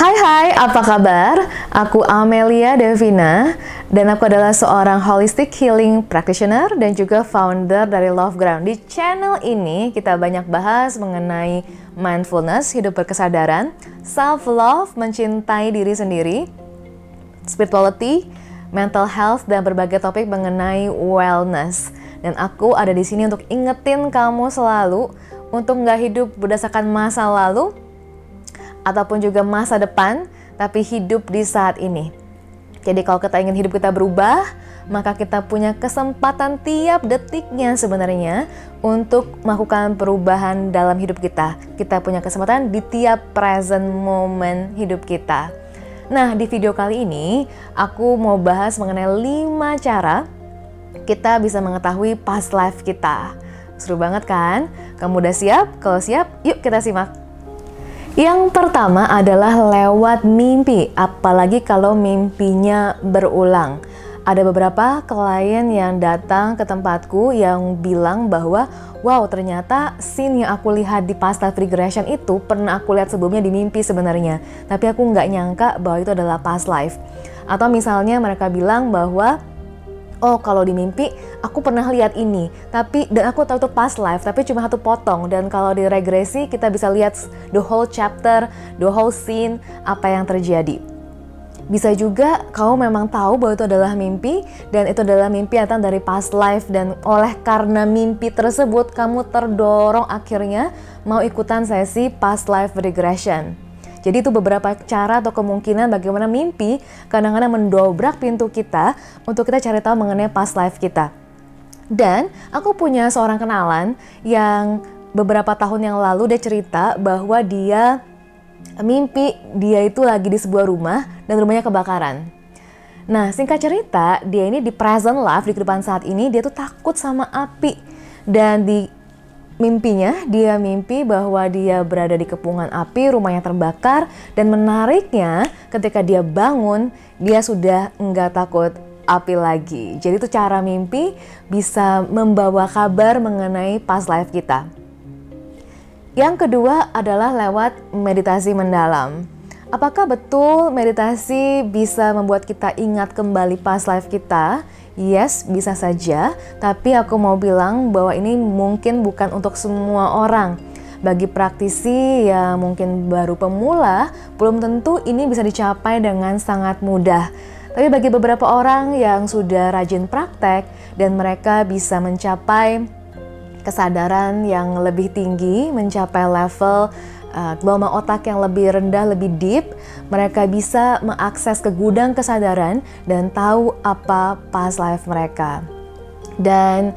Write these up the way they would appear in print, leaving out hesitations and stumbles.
Hai, apa kabar? Aku Amelia Devina dan aku adalah seorang holistic healing practitioner dan juga founder dari Love Ground. Di channel ini kita banyak bahas mengenai mindfulness, hidup berkesadaran, self-love, mencintai diri sendiri, spirituality, mental health, dan berbagai topik mengenai wellness. Dan aku ada di sini untuk ingetin kamu selalu untuk nggak hidup berdasarkan masa lalu ataupun juga masa depan, tapi hidup di saat ini. Jadi kalau kita ingin hidup kita berubah, maka kita punya kesempatan tiap detiknya sebenarnya untuk melakukan perubahan dalam hidup kita. Kita punya kesempatan di tiap present moment hidup kita. Nah, di video kali ini aku mau bahas mengenai 5 cara kita bisa mengetahui past life kita. Seru banget kan? Kamu udah siap? Kalau siap, yuk kita simak. Yang pertama adalah lewat mimpi, apalagi kalau mimpinya berulang. Ada beberapa klien yang datang ke tempatku yang bilang bahwa wow, ternyata scene yang aku lihat di past life regression itu pernah aku lihat sebelumnya di mimpi sebenarnya, tapi aku nggak nyangka bahwa itu adalah past life. Atau misalnya mereka bilang bahwa oh, kalau di mimpi aku pernah lihat ini, dan aku tahu itu past life, tapi cuma satu potong. Dan kalau di regresi kita bisa lihat the whole chapter, the whole scene, apa yang terjadi. Bisa juga kamu memang tahu bahwa itu adalah mimpi, dan itu adalah mimpi yang datang dari past life, dan oleh karena mimpi tersebut kamu terdorong akhirnya mau ikutan sesi past life regression. Jadi itu beberapa cara atau kemungkinan bagaimana mimpi kadang-kadang mendobrak pintu kita untuk kita cari tahu mengenai past life kita. Dan aku punya seorang kenalan yang beberapa tahun yang lalu dia cerita bahwa dia mimpi dia itu lagi di sebuah rumah dan rumahnya kebakaran. Nah, singkat cerita, dia ini di present life, di kehidupan saat ini, dia tuh takut sama api. Dan di mimpinya, dia mimpi bahwa dia berada di kepungan api, rumahnya terbakar, dan menariknya ketika dia bangun, dia sudah nggak takut api lagi. Jadi itu cara mimpi bisa membawa kabar mengenai past life kita. Yang kedua adalah lewat meditasi mendalam. Apakah betul meditasi bisa membuat kita ingat kembali past life kita? Yes, bisa saja, tapi aku mau bilang bahwa ini mungkin bukan untuk semua orang. Bagi praktisi yang mungkin baru pemula, belum tentu ini bisa dicapai dengan sangat mudah. Tapi bagi beberapa orang yang sudah rajin praktek dan mereka bisa mencapai kesadaran yang lebih tinggi, mencapai level gelombang otak yang lebih rendah, lebih deep, mereka bisa mengakses ke gudang kesadaran dan tahu apa past life mereka. Dan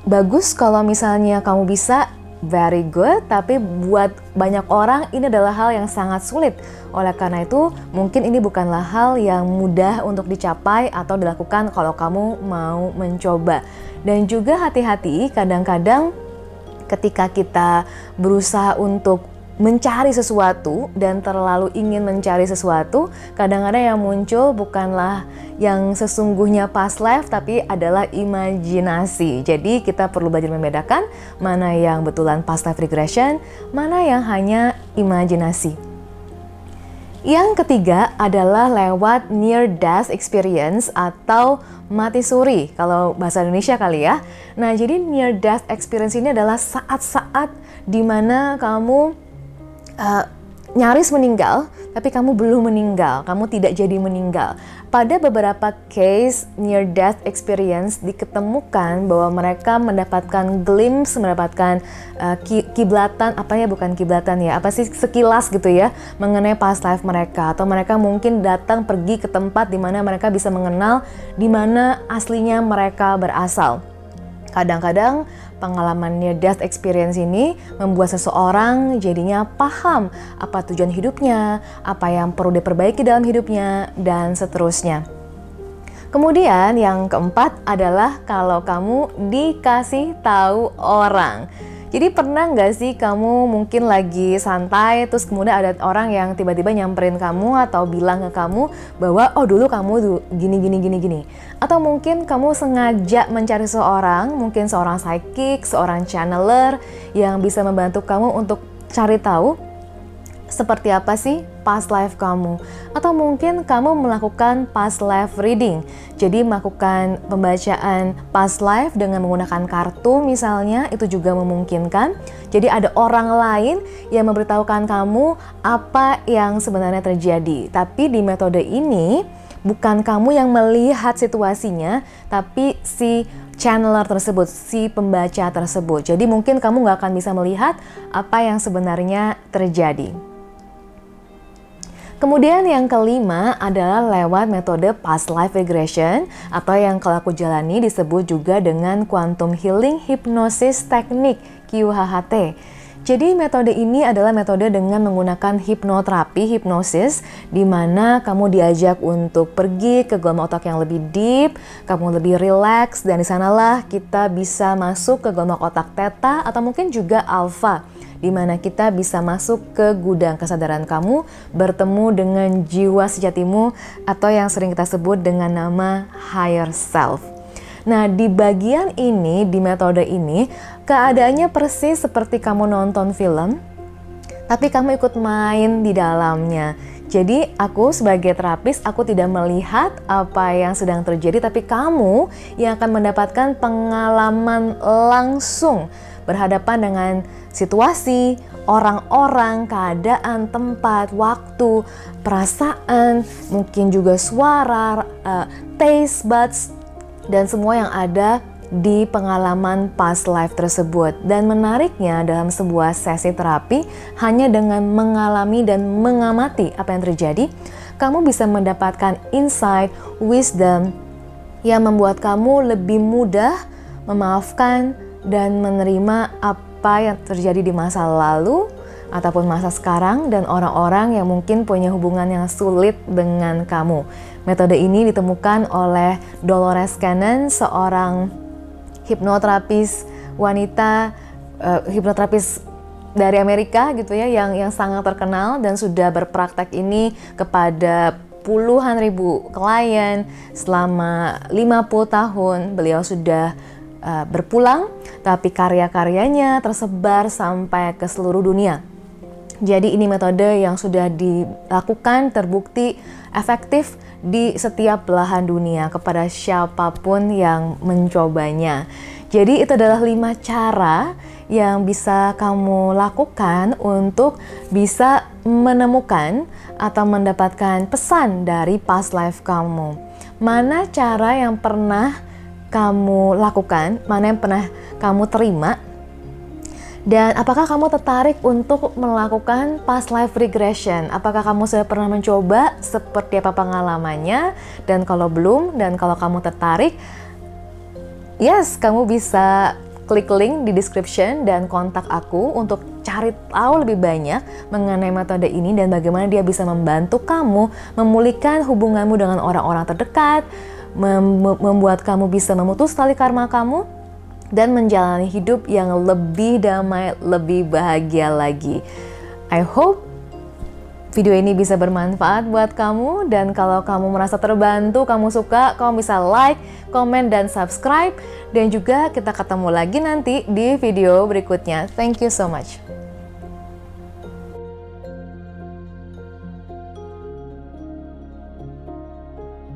bagus kalau misalnya kamu bisa, very good, tapi buat banyak orang ini adalah hal yang sangat sulit. Oleh karena itu, mungkin ini bukanlah hal yang mudah untuk dicapai atau dilakukan kalau kamu mau mencoba. Dan juga hati-hati, kadang-kadang ketika kita berusaha untuk mencari sesuatu dan terlalu ingin mencari sesuatu, kadang-kadang yang muncul bukanlah yang sesungguhnya past life, tapi adalah imajinasi. Jadi kita perlu belajar membedakan mana yang betulan past life regression, mana yang hanya imajinasi. Yang ketiga adalah lewat near death experience atau mati suri, kalau bahasa Indonesia kali ya. Nah, jadi near death experience ini adalah saat-saat dimana kamu nyaris meninggal, tapi kamu belum meninggal, kamu tidak jadi meninggal. Pada beberapa case near death experience diketemukan bahwa mereka mendapatkan glimpse, mendapatkan kiblatan, sekilas gitu ya, mengenai past life mereka. Atau mereka mungkin datang pergi ke tempat di mana mereka bisa mengenal di mana aslinya mereka berasal. Kadang-kadang pengalaman near death experience ini membuat seseorang jadinya paham apa tujuan hidupnya, apa yang perlu diperbaiki dalam hidupnya, dan seterusnya. Kemudian yang keempat adalah kalau kamu dikasih tahu orang. Jadi pernah nggak sih kamu mungkin lagi santai terus kemudian ada orang yang tiba-tiba nyamperin kamu atau bilang ke kamu bahwa oh dulu kamu gini. Atau mungkin kamu sengaja mencari seorang, mungkin seorang psychic, seorang channeler yang bisa membantu kamu untuk cari tahu seperti apa sih past life kamu? Atau mungkin kamu melakukan past life reading. Jadi melakukan pembacaan past life dengan menggunakan kartu misalnya, itu juga memungkinkan. Jadi ada orang lain yang memberitahukan kamu apa yang sebenarnya terjadi. Tapi di metode ini bukan kamu yang melihat situasinya, tapi si channeler tersebut, si pembaca tersebut. Jadi mungkin kamu nggak akan bisa melihat apa yang sebenarnya terjadi. Kemudian yang kelima adalah lewat metode past life regression, atau yang kalau aku jalani disebut juga dengan quantum healing hypnosis technique, QHHT. Jadi metode ini adalah metode dengan menggunakan hipnoterapi, hipnosis, di mana kamu diajak untuk pergi ke gelombang otak yang lebih deep, kamu lebih relax, dan di sanalah kita bisa masuk ke gelombang otak theta atau mungkin juga alpha, di mana kita bisa masuk ke gudang kesadaran kamu, bertemu dengan jiwa sejatimu atau yang sering kita sebut dengan nama higher self. Nah, di bagian ini, di metode ini, keadaannya persis seperti kamu nonton film, tapi kamu ikut main di dalamnya. Jadi aku sebagai terapis, aku tidak melihat apa yang sedang terjadi, tapi kamu yang akan mendapatkan pengalaman langsung berhadapan dengan situasi, orang-orang, keadaan, tempat, waktu, perasaan, mungkin juga suara, taste buds, dan semua yang ada di pengalaman past life tersebut. Dan menariknya dalam sebuah sesi terapi, hanya dengan mengalami dan mengamati apa yang terjadi, kamu bisa mendapatkan insight, wisdom yang membuat kamu lebih mudah memaafkan dan menerima apa yang terjadi di masa lalu ataupun masa sekarang dan orang-orang yang mungkin punya hubungan yang sulit dengan kamu. Metode ini ditemukan oleh Dolores Cannon, seorang hipnoterapis wanita, hipnoterapis dari Amerika gitu ya, yang sangat terkenal dan sudah berpraktek ini kepada puluhan ribu klien selama 50 tahun. Beliau sudah berpulang, tapi karya-karyanya tersebar sampai ke seluruh dunia. Jadi ini metode yang sudah dilakukan, terbukti efektif di setiap belahan dunia kepada siapapun yang mencobanya. Jadi itu adalah 5 cara yang bisa kamu lakukan untuk bisa menemukan atau mendapatkan pesan dari past life kamu. Mana cara yang pernah kamu lakukan, mana yang pernah kamu terima, dan apakah kamu tertarik untuk melakukan past life regression? Apakah kamu sudah pernah mencoba, seperti apa pengalamannya? Dan kalau belum, dan kalau kamu tertarik, yes, kamu bisa klik link di description dan kontak aku untuk cari tahu lebih banyak mengenai metode ini dan bagaimana dia bisa membantu kamu memulihkan hubunganmu dengan orang-orang terdekat, membuat kamu bisa memutus tali karma kamu, dan menjalani hidup yang lebih damai, lebih bahagia lagi. I hope video ini bisa bermanfaat buat kamu, dan kalau kamu merasa terbantu, kamu suka, kamu bisa like, komen, dan subscribe. Dan juga kita ketemu lagi nanti di video berikutnya. Thank you so much.